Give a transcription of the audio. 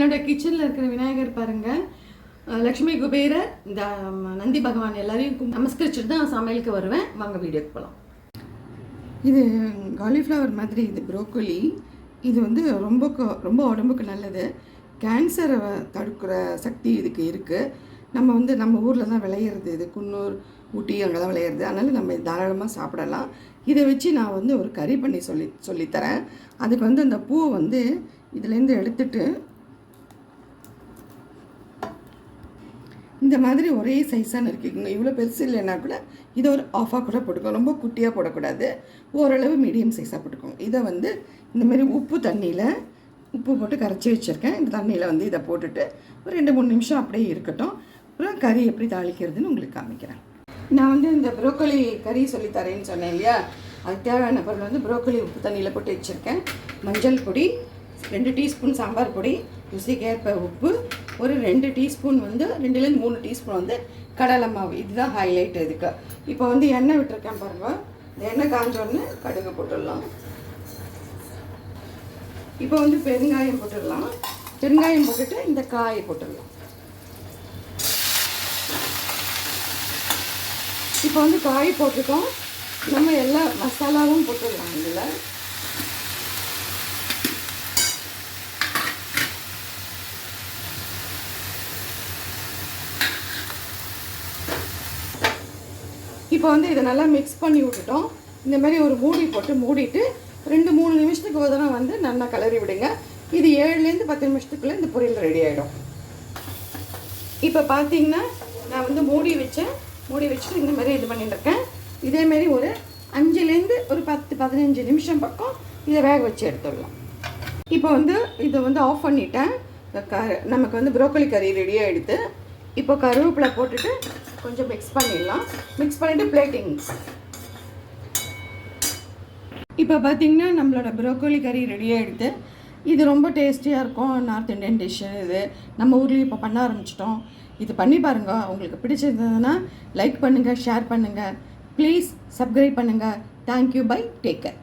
என்னோட கிச்சனில் இருக்கிற விநாயகர் பாருங்கள், லக்ஷ்மி குபேரர், இந்த நந்தி பகவான் எல்லாரையும் நமஸ்கரிச்சுட்டு தான் சமையலுக்கு வருவேன். வாங்க வீடியோக்கு போகலாம். இது காலிஃப்ளவர் மாதிரி, இது ப்ரோக்கோலி. இது வந்து ரொம்ப உடம்புக்கு நல்லது. கேன்சரை தடுக்கிற சக்தி இதுக்கு இருக்குது. நம்ம ஊரில் தான் விளையிறது. இது குன்னூர், ஊட்டி அங்கே தான் விளையிறது. அதனால் நம்ம தாராளமாக சாப்பிடலாம். இதை வச்சு நான் வந்து ஒரு கறி பண்ணி சொல்லித்தரேன். அதுக்கு வந்து அந்த பூவை வந்து இதுலேருந்து எடுத்துட்டு இந்த மாதிரி ஒரே சைஸாக நறுக்கிக்கோங்க. இவ்வளோ பெருசு இல்லைன்னா கூட இதை ஒரு ஆஃபாக கூட போட்டுக்கோங்க. ரொம்ப குட்டியாக போடக்கூடாது, ஓரளவு மீடியம் சைஸாக போட்டுக்கோங்க. இதை வந்து இந்தமாரி உப்பு போட்டு கரைச்சி வச்சுருக்கேன். இந்த தண்ணியில் வந்து இதை போட்டுட்டு ஒரு 2-3 நிமிஷம் அப்படியே இருக்கட்டும். அப்புறம் கறி எப்படி தாளிக்கிறதுன்னு உங்களுக்கு காமிக்கிறேன். நான் வந்து இந்த ப்ரோக்கோலி கறி சொல்லித்தரேன்னு சொன்னேன் இல்லையா, அதுக்கு தேவையான பொருள் வந்து ப்ரோக்கோலி உப்பு தண்ணியில் போட்டு வச்சுருக்கேன். மஞ்சள் பொடி, 2 டீஸ்பூன் சாம்பார் பொடி, ருசிக்கேற்ப உப்பு, ஒரு 2 டீஸ்பூன் வந்து 2-3 டீஸ்பூன் வந்து கடலை மாவு. இதுதான் ஹைலைட் இதுக்கு. இப்போ வந்து எண்ணெய் விட்டுருக்கேன் பாருங்கள். இந்த எண்ணெய் காஞ்சோடனே கடுகு போட்டுடலாம். இப்போ வந்து பெருங்காயம் போட்டுடலாம். பெருங்காயம் போட்டுட்டு இந்த காயை போட்டுடலாம். இப்போ வந்து காய் போட்டுட்டோம். நம்ம எல்லா மசாலாவும் போட்டுடலாம். இதில் இப்போ வந்து இதை நல்லா மிக்ஸ் பண்ணி விட்டுட்டோம். இந்த மாதிரி ஒரு மூடி போட்டு மூடிட்டு 2-3 நிமிஷத்துக்கு ஒரு தடவை வந்து நல்லா கிளறி விடுங்க. இது 7-10 நிமிஷத்துக்குள்ளே இந்த பொரியல் ரெடி ஆகிடும். இப்போ பார்த்தீங்கன்னா நான் வந்து மூடி வச்சுட்டு இந்த மாதிரி இது பண்ணிட்டுருக்கேன். இதேமாரி ஒரு 5-10-15 நிமிஷம் பக்கம் இதை வேக வச்சு எடுத்துடலாம். இப்போ வந்து இதை வந்து ஆஃப் பண்ணிட்டேன். நமக்கு வந்து ப்ரோக்கோலி கறி ரெடி ஆகிடுது. இப்போ கருவேப்பிலை போட்டுட்டு கொஞ்சம் மிக்ஸ் பண்ணிடலாம். மிக்ஸ் பண்ணிவிட்டு பிளேட்டிங். இப்போ பார்த்திங்கன்னா நம்மளோட ப்ரோக்கோலி கறி ரெடி ஆகிடுது. இது ரொம்ப டேஸ்டியாக இருக்கும். நார்த் இண்டியன் டிஷ்ஷு இது. நம்ம ஊர்லேயும் இப்போ பண்ண ஆரம்பிச்சிட்டோம். இது பண்ணி பாருங்கள். உங்களுக்கு பிடிச்சிருந்ததுன்னா லைக் பண்ணுங்கள், ஷேர் பண்ணுங்கள், ப்ளீஸ் சப்ஸ்கிரைப் பண்ணுங்கள். தேங்க்யூ. பை. Take care.